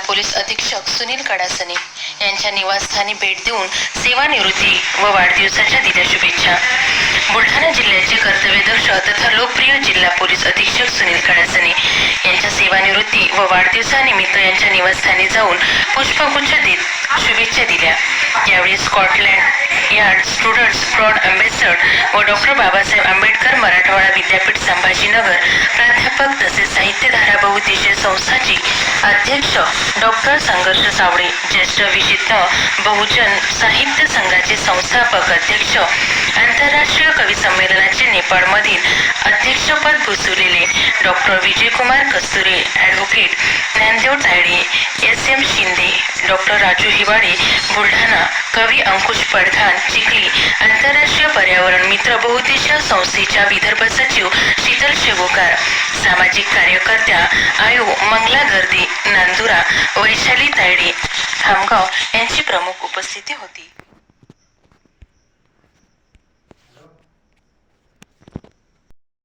Police अधीक्षक सुनील कडासने यांच्या निवासस्थानी भेट देऊन सेवानिवृत्ती व वाढदिवसाच्या दिल्या शुभेच्छा। बुलढाणा जिल्ह्याचे कर्तव्यदक्ष तथा लोकप्रिय जिल्हा पोलीस अधीक्षक सुनील कडासने यांच्या सेवानिवृत्ती व वाढदिवसानिमित्त यांच्या निवासस्थानी जाऊन पुष्पगुच्छ देत शुभेच्छा दिल्या। यावेळी Scotland Yard students broad ambassador व डॉक्टर बाबासाहेब आंबेडकर मराठवाडा विद्यापीठ संभाजीनगर प्राध्यापक तसेच साहित्यधारा बहुउद्देशीय संस्थाचे अध्यक्ष डॉक्टर संघर्ष सावळे, ज्येष्ठ विशिष्ट बहुजन साहित्य संघाचे संस्थापक अध्यक्ष, आंतरराष्ट्रीय कवी संमेलनाचे नेपाळमधील अध्यक्षपद भूषवलेले doctor Vijaykumar Kasture, advocate Dnyandev Tayde, SM Shinde, doctor Raju Hiwale Buldhana, कवी अंकुश पडघाण चिखली, आंतरराष्ट्रीय पर्यावरण मित्र बहुउद्देशीय संस्थेच्या विदर्भ सचिव शीतल शेवोकार, सामाजिक कार्यकर्त्या आयु मंगला गर्दे नांदुरा, वैशाली तायडे खामगाव यांची प्रमुख उपस्थिती होती।